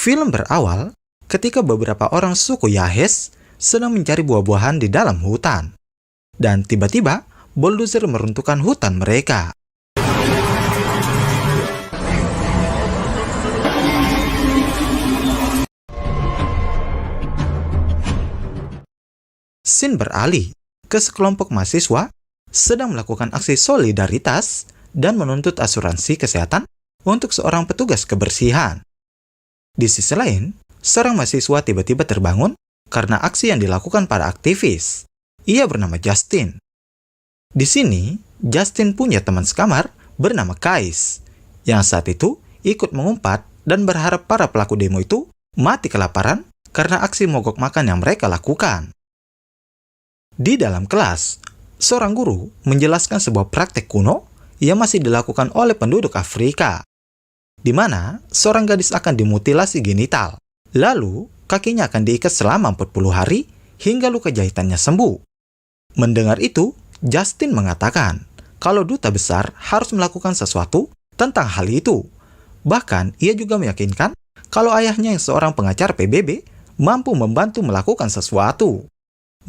Film berawal ketika beberapa orang suku Yahes sedang mencari buah-buahan di dalam hutan. Dan tiba-tiba, bulldozer meruntuhkan hutan mereka. Scene beralih ke sekelompok mahasiswa sedang melakukan aksi solidaritas dan menuntut asuransi kesehatan untuk seorang petugas kebersihan. Di sisi lain, seorang mahasiswa tiba-tiba terbangun karena aksi yang dilakukan para aktivis. Ia bernama Justin. Di sini, Justin punya teman sekamar bernama Kais, yang saat itu ikut mengumpat dan berharap para pelaku demo itu mati kelaparan karena aksi mogok makan yang mereka lakukan. Di dalam kelas, seorang guru menjelaskan sebuah praktek kuno yang masih dilakukan oleh penduduk Afrika, di mana seorang gadis akan dimutilasi genital, lalu kakinya akan diikat selama 40 hari hingga luka jahitannya sembuh. Mendengar itu, Justin mengatakan kalau duta besar harus melakukan sesuatu tentang hal itu. Bahkan, ia juga meyakinkan kalau ayahnya yang seorang pengacara PBB mampu membantu melakukan sesuatu.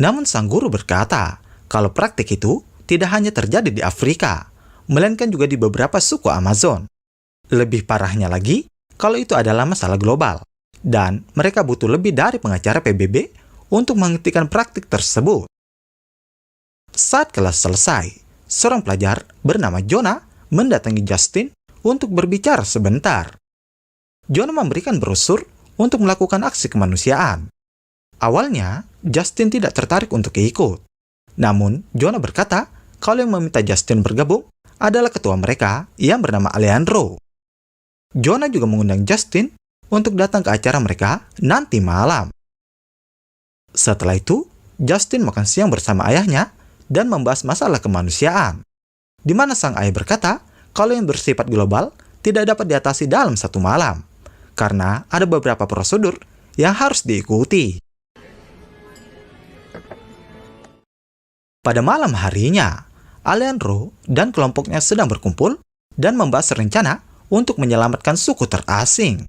Namun sang guru berkata kalau praktik itu tidak hanya terjadi di Afrika, melainkan juga di beberapa suku Amazon. Lebih parahnya lagi, kalau itu adalah masalah global, dan mereka butuh lebih dari pengacara PBB untuk menghentikan praktik tersebut. Saat kelas selesai, seorang pelajar bernama Jonah mendatangi Justin untuk berbicara sebentar. Jonah memberikan brosur untuk melakukan aksi kemanusiaan. Awalnya, Justin tidak tertarik untuk ikut. Namun, Jonah berkata kalau yang meminta Justin bergabung adalah ketua mereka yang bernama Alejandro. Jonah juga mengundang Justin untuk datang ke acara mereka nanti malam. Setelah itu, Justin makan siang bersama ayahnya dan membahas masalah kemanusiaan, di mana sang ayah berkata kalau yang bersifat global tidak dapat diatasi dalam satu malam, karena ada beberapa prosedur yang harus diikuti. Pada malam harinya, Alejandro dan kelompoknya sedang berkumpul dan membahas rencana untuk menyelamatkan suku terasing,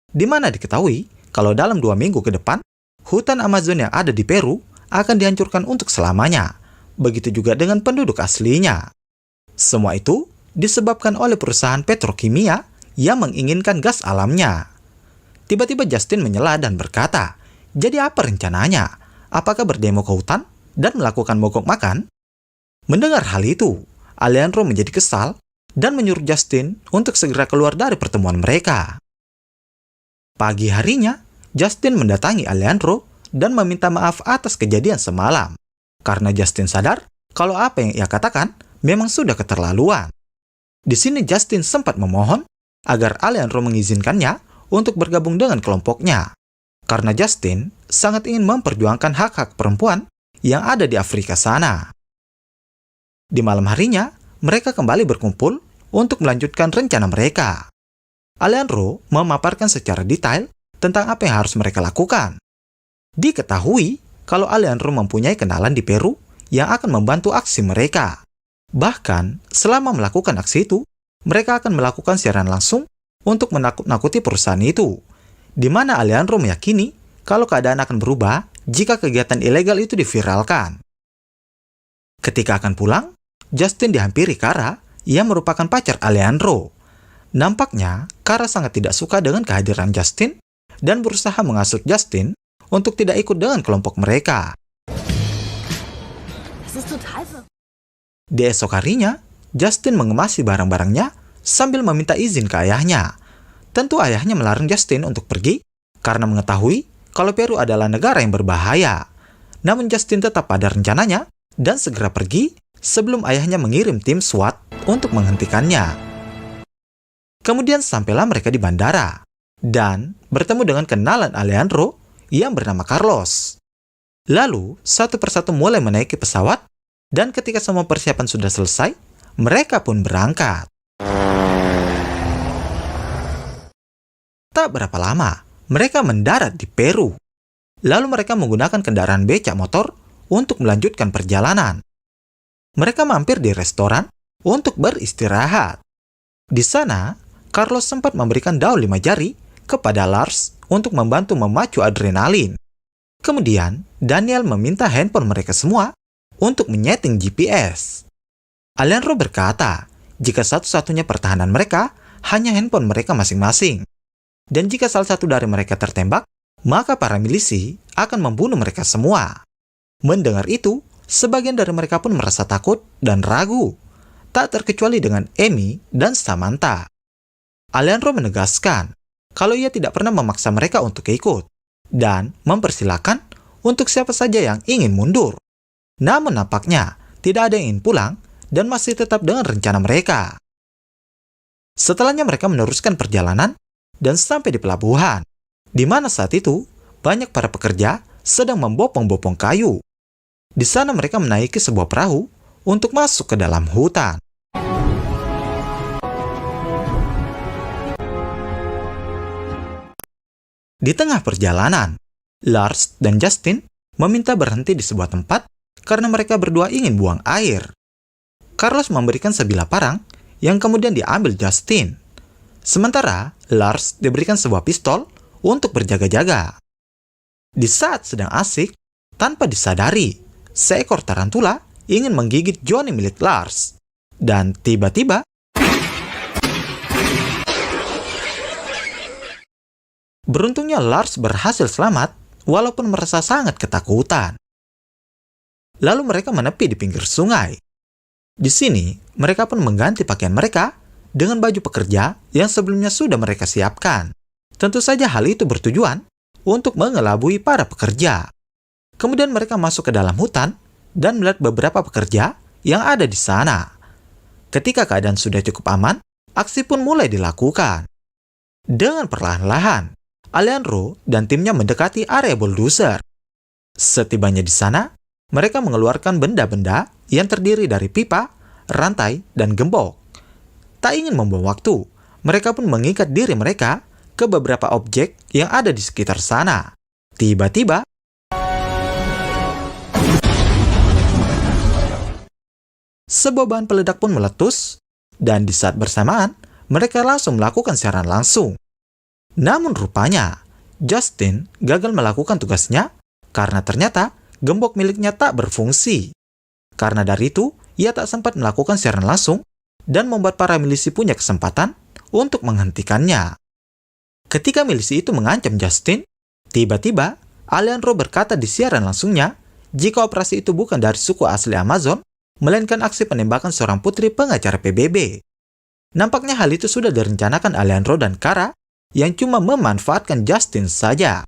di mana diketahui kalau dalam 2 minggu ke depan, hutan Amazon yang ada di Peru akan dihancurkan untuk selamanya. Begitu juga dengan penduduk aslinya. Semua itu disebabkan oleh perusahaan petrokimia yang menginginkan gas alamnya. Tiba-tiba Justin menyela dan berkata, jadi apa rencananya? Apakah berdemo ke hutan dan melakukan mogok makan? Mendengar hal itu, Alejandro menjadi kesal dan menyuruh Justin untuk segera keluar dari pertemuan mereka. Pagi harinya, Justin mendatangi Alejandro dan meminta maaf atas kejadian semalam, karena Justin sadar kalau apa yang ia katakan memang sudah keterlaluan. Di sini Justin sempat memohon agar Alejandro mengizinkannya untuk bergabung dengan kelompoknya, karena Justin sangat ingin memperjuangkan hak-hak perempuan yang ada di Afrika sana. Di malam harinya, mereka kembali berkumpul untuk melanjutkan rencana mereka. Alejandro memaparkan secara detail tentang apa yang harus mereka lakukan. Diketahui kalau Alejandro mempunyai kenalan di Peru yang akan membantu aksi mereka. Bahkan, selama melakukan aksi itu, mereka akan melakukan siaran langsung untuk menakut-nakuti perusahaan itu, di mana Alejandro meyakini kalau keadaan akan berubah jika kegiatan ilegal itu diviralkan. Ketika akan pulang, Justin dihampiri Kara yang merupakan pacar Alejandro. Nampaknya, Kara sangat tidak suka dengan kehadiran Justin dan berusaha menghasut Justin untuk tidak ikut dengan kelompok mereka. Di esok harinya, Justin mengemasi barang-barangnya sambil meminta izin ke ayahnya. Tentu ayahnya melarang Justin untuk pergi karena mengetahui kalau Peru adalah negara yang berbahaya. Namun Justin tetap pada rencananya dan segera pergi sebelum ayahnya mengirim tim SWAT untuk menghentikannya. Kemudian sampailah mereka di bandara dan bertemu dengan kenalan Alejandro yang bernama Carlos. Lalu, satu persatu mulai menaiki pesawat dan ketika semua persiapan sudah selesai, mereka pun berangkat. Tak berapa lama, mereka mendarat di Peru. Lalu mereka menggunakan kendaraan becak motor untuk melanjutkan perjalanan. Mereka mampir di restoran untuk beristirahat. Di sana, Carlos sempat memberikan daun 5 jari kepada Lars untuk membantu memacu adrenalin. Kemudian, Daniel meminta handphone mereka semua untuk menyeting GPS. Alejandro berkata, jika satu-satunya pertahanan mereka hanya handphone mereka masing-masing. Dan jika salah satu dari mereka tertembak, maka para milisi akan membunuh mereka semua. Mendengar itu, sebagian dari mereka pun merasa takut dan ragu, tak terkecuali dengan Amy dan Samantha. Alejandro menegaskan kalau ia tidak pernah memaksa mereka untuk ikut dan mempersilahkan untuk siapa saja yang ingin mundur. Namun nampaknya tidak ada yang ingin pulang dan masih tetap dengan rencana mereka. Setelahnya mereka meneruskan perjalanan dan sampai di pelabuhan, di mana saat itu banyak para pekerja sedang membopong-bopong kayu. Di sana mereka menaiki sebuah perahu untuk masuk ke dalam hutan. Di tengah perjalanan, Lars dan Justin meminta berhenti di sebuah tempat karena mereka berdua ingin buang air. Carlos memberikan sebilah parang yang kemudian diambil Justin. Sementara Lars diberikan sebuah pistol untuk berjaga-jaga. Di saat sedang asik, tanpa disadari, seekor tarantula ingin menggigit Johnny milik Lars. Dan tiba-tiba, beruntungnya Lars berhasil selamat walaupun merasa sangat ketakutan. Lalu mereka menepi di pinggir sungai. Di sini, mereka pun mengganti pakaian mereka dengan baju pekerja yang sebelumnya sudah mereka siapkan. Tentu saja hal itu bertujuan untuk mengelabui para pekerja. Kemudian mereka masuk ke dalam hutan dan melihat beberapa pekerja yang ada di sana. Ketika keadaan sudah cukup aman, aksi pun mulai dilakukan. Dengan perlahan-lahan, Alejandro dan timnya mendekati area bulldozer. Setibanya di sana, mereka mengeluarkan benda-benda yang terdiri dari pipa, rantai, dan gembok. Tak ingin membuang waktu, mereka pun mengikat diri mereka ke beberapa objek yang ada di sekitar sana. Tiba-tiba, sebuah bahan peledak pun meletus, dan di saat bersamaan, mereka langsung melakukan serangan langsung. Namun rupanya, Justin gagal melakukan tugasnya karena ternyata gembok miliknya tak berfungsi. Karena dari itu, ia tak sempat melakukan serangan langsung dan membuat para milisi punya kesempatan untuk menghentikannya. Ketika milisi itu mengancam Justin, tiba-tiba Alejandro berkata di siaran langsungnya jika operasi itu bukan dari suku asli Amazon, melainkan aksi penembakan seorang putri pengacara PBB. Nampaknya hal itu sudah direncanakan Alejandro dan Kara yang cuma memanfaatkan Justin saja.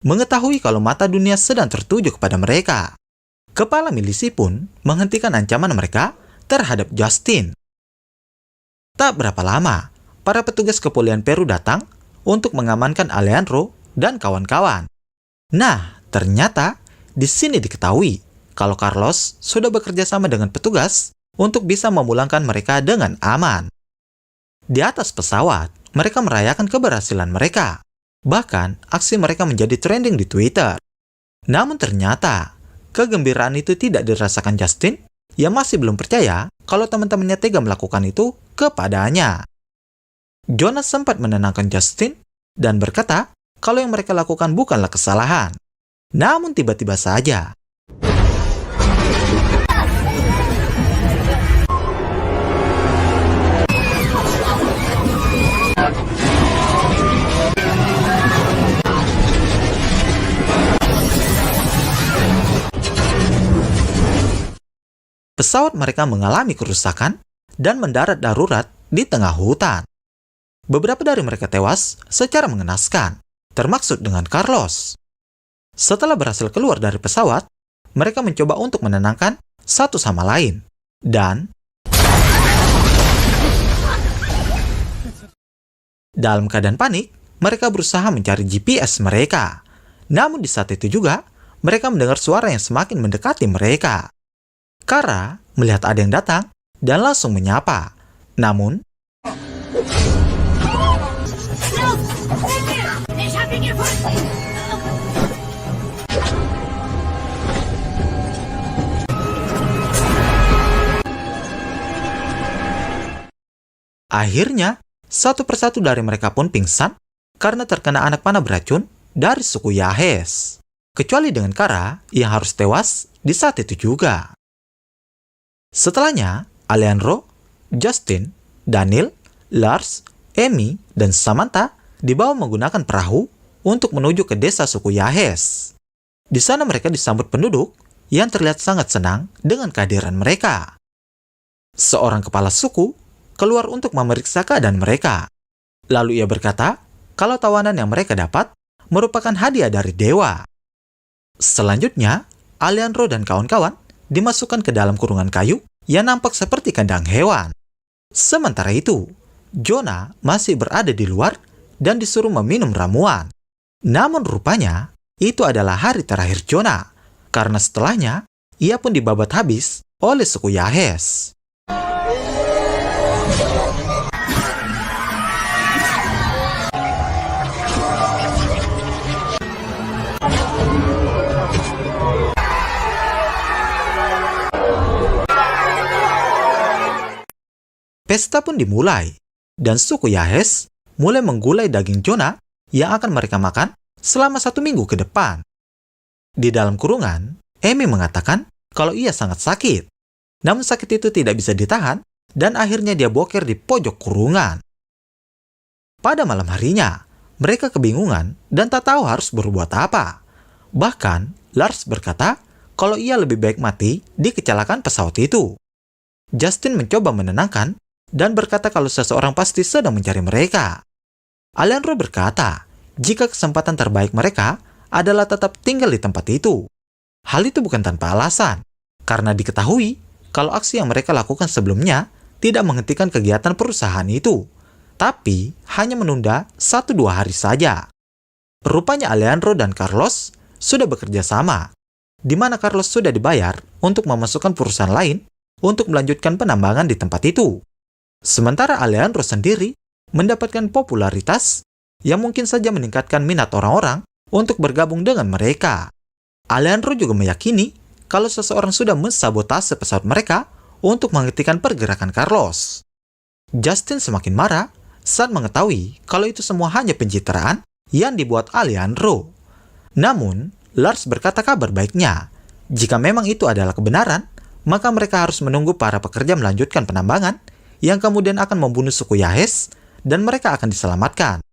Mengetahui kalau mata dunia sedang tertuju kepada mereka, kepala milisi pun menghentikan ancaman mereka terhadap Justin. Tak berapa lama, para petugas kepolisian Peru datang untuk mengamankan Alejandro dan kawan-kawan. Nah, ternyata di sini diketahui kalau Carlos sudah bekerja sama dengan petugas untuk bisa memulangkan mereka dengan aman. Di atas pesawat, mereka merayakan keberhasilan mereka. Bahkan, aksi mereka menjadi trending di Twitter. Namun ternyata, kegembiraan itu tidak dirasakan Justin yang masih belum percaya kalau teman-temannya tega melakukan itu kepadanya. Jonas sempat menenangkan Justin dan berkata kalau yang mereka lakukan bukanlah kesalahan. Namun tiba-tiba saja, pesawat mereka mengalami kerusakan dan mendarat darurat di tengah hutan. Beberapa dari mereka tewas secara mengenaskan, termaksud dengan Carlos. Setelah berhasil keluar dari pesawat, mereka mencoba untuk menenangkan satu sama lain. Dan dalam keadaan panik, mereka berusaha mencari GPS mereka. Namun di saat itu juga, mereka mendengar suara yang semakin mendekati mereka. Kara melihat ada yang datang dan langsung menyapa. Namun, Akhirnya, satu persatu dari mereka pun pingsan karena terkena anak panah beracun dari suku Yahes. Kecuali dengan Kara yang harus tewas di saat itu juga. Setelahnya, Alejandro, Justin, Daniel, Lars, Amy, dan Samantha dibawa menggunakan perahu untuk menuju ke desa suku Yahes. Di sana mereka disambut penduduk yang terlihat sangat senang dengan kehadiran mereka. Seorang kepala suku keluar untuk memeriksa keadaan mereka. Lalu ia berkata kalau tawanan yang mereka dapat merupakan hadiah dari dewa. Selanjutnya, Alejandro dan kawan-kawan dimasukkan ke dalam kurungan kayu yang nampak seperti kandang hewan. Sementara itu, Jonah masih berada di luar dan disuruh meminum ramuan. Namun rupanya, itu adalah hari terakhir Jonah, karena setelahnya, ia pun dibabat habis oleh suku Yahes. Pesta pun dimulai, dan suku Yahes mulai menggulai daging Jonah yang akan mereka makan selama 1 minggu ke depan. Di dalam kurungan, Amy mengatakan kalau ia sangat sakit. Namun sakit itu tidak bisa ditahan, dan akhirnya dia boker di pojok kurungan. Pada malam harinya, mereka kebingungan dan tak tahu harus berbuat apa. Bahkan, Lars berkata kalau ia lebih baik mati di kecelakaan pesawat itu. Justin mencoba menenangkan dan berkata kalau seseorang pasti sedang mencari mereka. Alejandro berkata, jika kesempatan terbaik mereka adalah tetap tinggal di tempat itu. Hal itu bukan tanpa alasan, karena diketahui kalau aksi yang mereka lakukan sebelumnya tidak menghentikan kegiatan perusahaan itu, tapi hanya menunda 1-2 hari saja. Rupanya Alejandro dan Carlos sudah bekerja sama, di mana Carlos sudah dibayar untuk memasukkan perusahaan lain untuk melanjutkan penambangan di tempat itu. Sementara Alejandro sendiri mendapatkan popularitas yang mungkin saja meningkatkan minat orang-orang untuk bergabung dengan mereka. Alejandro juga meyakini kalau seseorang sudah mensabotase pesawat mereka untuk menghentikan pergerakan Carlos. Justin semakin marah saat mengetahui kalau itu semua hanya pencitraan yang dibuat Alejandro. Namun, Lars berkata kabar baiknya. Jika memang itu adalah kebenaran, maka mereka harus menunggu para pekerja melanjutkan penambangan yang kemudian akan membunuh suku Yahes dan mereka akan diselamatkan.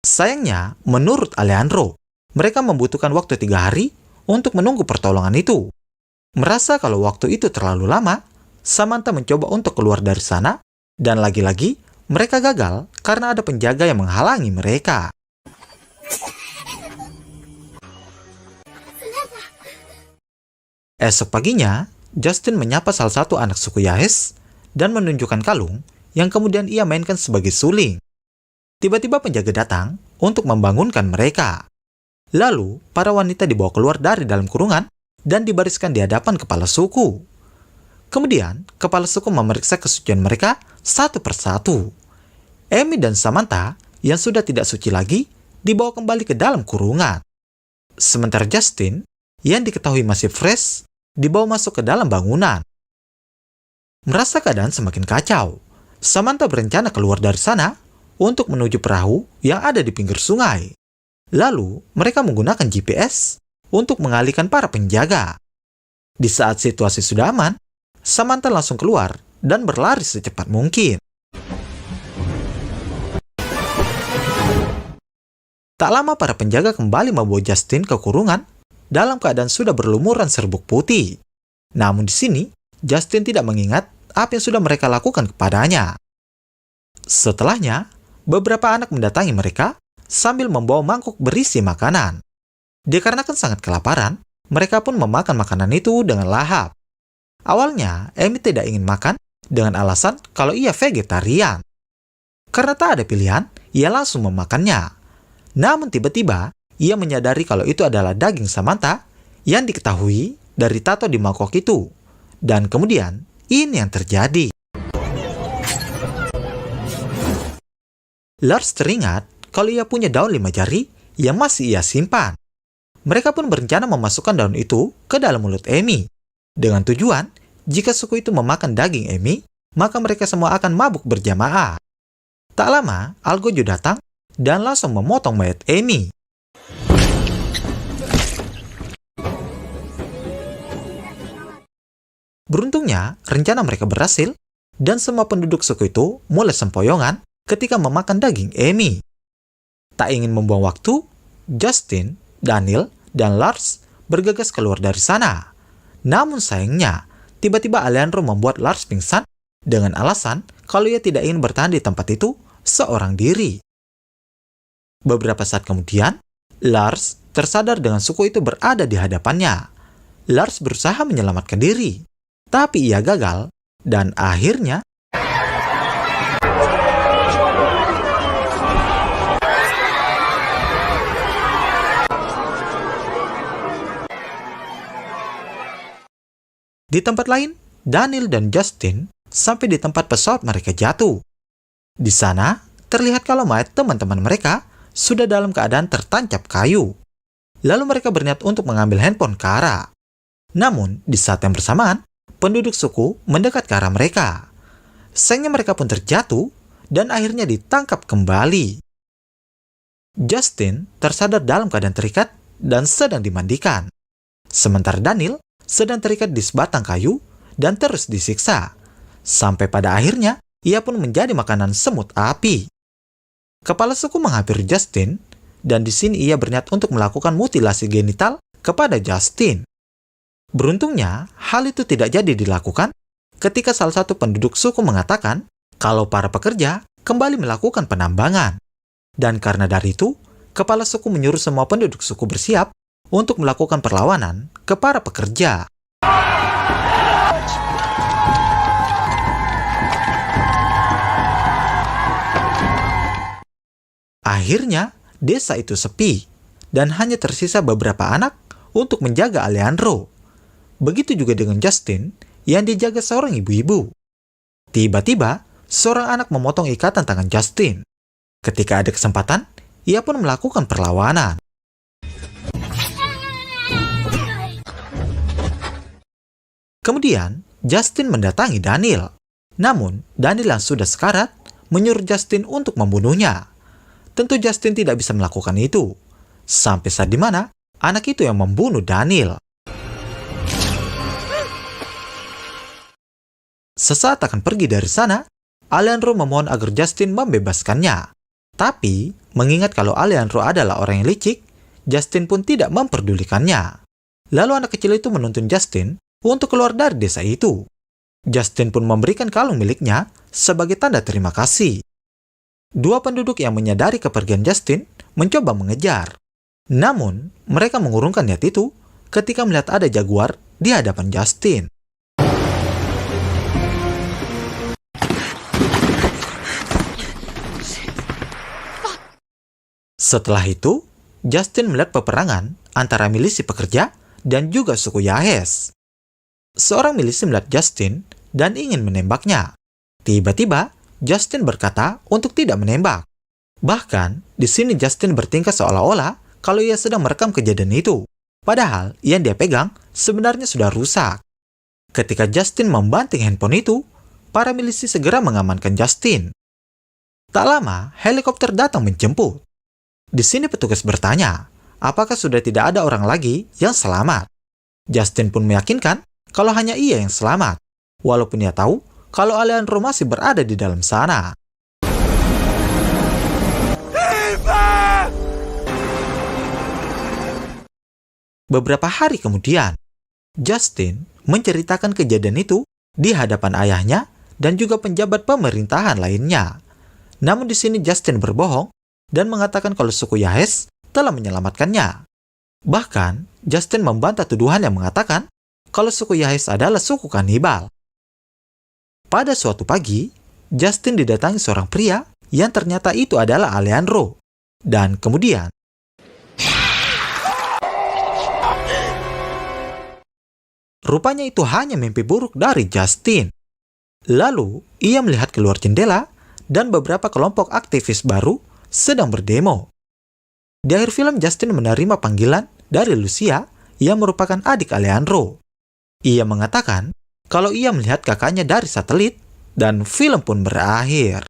Sayangnya, menurut Alejandro, mereka membutuhkan waktu 3 hari untuk menunggu pertolongan itu. Merasa kalau waktu itu terlalu lama, Samantha mencoba untuk keluar dari sana, dan lagi-lagi mereka gagal karena ada penjaga yang menghalangi mereka. Esok paginya, Justin menyapa salah satu anak suku Yahes dan menunjukkan kalung yang kemudian ia mainkan sebagai suling. Tiba-tiba penjaga datang untuk membangunkan mereka. Lalu, para wanita dibawa keluar dari dalam kurungan dan dibariskan di hadapan kepala suku. Kemudian, kepala suku memeriksa kesucian mereka satu persatu. Amy dan Samantha, yang sudah tidak suci lagi, dibawa kembali ke dalam kurungan. Sementara Justin, yang diketahui masih fresh, dibawa masuk ke dalam bangunan. Merasa keadaan semakin kacau, Samantha berencana keluar dari sana untuk menuju perahu yang ada di pinggir sungai. Lalu, mereka menggunakan GPS untuk mengalihkan para penjaga. Di saat situasi sudah aman, Samantha langsung keluar dan berlari secepat mungkin. Tak lama para penjaga kembali membawa Justin ke kurungan dalam keadaan sudah berlumuran serbuk putih. Namun di sini, Justin tidak mengingat apa yang sudah mereka lakukan kepadanya. Setelahnya, beberapa anak mendatangi mereka sambil membawa mangkuk berisi makanan. Dikarenakan sangat kelaparan, mereka pun memakan makanan itu dengan lahap. Awalnya, Amy tidak ingin makan dengan alasan kalau ia vegetarian. Karena tak ada pilihan, ia langsung memakannya. Namun tiba-tiba, ia menyadari kalau itu adalah daging Samantha yang diketahui dari tato di mangkok itu. Dan kemudian, ini yang terjadi. Lars teringat kalau ia punya daun 5 jari yang masih ia simpan. Mereka pun berencana memasukkan daun itu ke dalam mulut Amy. Dengan tujuan, jika suku itu memakan daging Amy, maka mereka semua akan mabuk berjamaah. Tak lama, Al Gojo datang dan langsung memotong mayat Amy. Beruntungnya, rencana mereka berhasil dan semua penduduk suku itu mulai sempoyongan ketika memakan daging Amy. Tak ingin membuang waktu, Justin, Daniel, dan Lars bergegas keluar dari sana. Namun sayangnya, tiba-tiba Alejandro membuat Lars pingsan dengan alasan kalau ia tidak ingin bertahan di tempat itu seorang diri. Beberapa saat kemudian, Lars tersadar dengan suku itu berada di hadapannya. Lars berusaha menyelamatkan diri, tapi ia gagal dan akhirnya di tempat lain, Daniel dan Justin sampai di tempat pesawat mereka jatuh. Di sana, terlihat kalau mayat teman-teman mereka sudah dalam keadaan tertancap kayu. Lalu mereka berniat untuk mengambil handphone Kara. Namun, di saat yang bersamaan, penduduk suku mendekat ke arah mereka. Sayangnya mereka pun terjatuh dan akhirnya ditangkap kembali. Justin tersadar dalam keadaan terikat dan sedang dimandikan. Sementara Daniel sedang terikat di sebatang kayu dan terus disiksa. Sampai pada akhirnya, ia pun menjadi makanan semut api. Kepala suku menghampiri Justin, dan di sini ia berniat untuk melakukan mutilasi genital kepada Justin. Beruntungnya, hal itu tidak jadi dilakukan ketika salah satu penduduk suku mengatakan kalau para pekerja kembali melakukan penambangan. Dan karena dari itu, kepala suku menyuruh semua penduduk suku bersiap untuk melakukan perlawanan ke para pekerja. Akhirnya, desa itu sepi dan hanya tersisa beberapa anak untuk menjaga Alejandro. Begitu juga dengan Justin yang dijaga seorang ibu-ibu. Tiba-tiba, seorang anak memotong ikatan tangan Justin. Ketika ada kesempatan, ia pun melakukan perlawanan. Kemudian, Justin mendatangi Daniel. Namun, Daniel yang sudah sekarat menyuruh Justin untuk membunuhnya. Tentu Justin tidak bisa melakukan itu. Sampai saat dimana anak itu yang membunuh Daniel. Sesaat akan pergi dari sana, Alejandro memohon agar Justin membebaskannya. Tapi, mengingat kalau Alejandro adalah orang yang licik, Justin pun tidak memperdulikannya. Lalu anak kecil itu menuntun Justin untuk keluar dari desa itu. Justin pun memberikan kalung miliknya sebagai tanda terima kasih. Dua penduduk yang menyadari kepergian Justin mencoba mengejar. Namun, mereka mengurungkan niat itu ketika melihat ada jaguar di hadapan Justin. Setelah itu, Justin melihat peperangan antara milisi pekerja dan juga suku Yahes. Seorang milisi melihat Justin dan ingin menembaknya. Tiba-tiba, Justin berkata untuk tidak menembak. Bahkan, di sini Justin bertingkah seolah-olah kalau ia sedang merekam kejadian itu. Padahal, yang dia pegang sebenarnya sudah rusak. Ketika Justin membanting handphone itu, para milisi segera mengamankan Justin. Tak lama, helikopter datang menjemput. Di sini petugas bertanya, apakah sudah tidak ada orang lagi yang selamat? Justin pun meyakinkan kalau hanya ia yang selamat, walaupun ia tahu kalau Alejandro masih berada di dalam sana. Beberapa hari kemudian, Justin menceritakan kejadian itu di hadapan ayahnya dan juga penjabat pemerintahan lainnya. Namun di sini Justin berbohong dan mengatakan kalau suku Yahes telah menyelamatkannya. Bahkan, Justin membantah tuduhan yang mengatakan kalau suku Yahes adalah suku kanibal. Pada suatu pagi, Justin didatangi seorang pria yang ternyata itu adalah Alejandro. Dan kemudian, rupanya itu hanya mimpi buruk dari Justin. Lalu, ia melihat keluar jendela dan beberapa kelompok aktivis baru sedang berdemo. Di akhir film, Justin menerima panggilan dari Lucia yang merupakan adik Alejandro. Ia mengatakan kalau ia melihat kakaknya dari satelit dan film pun berakhir.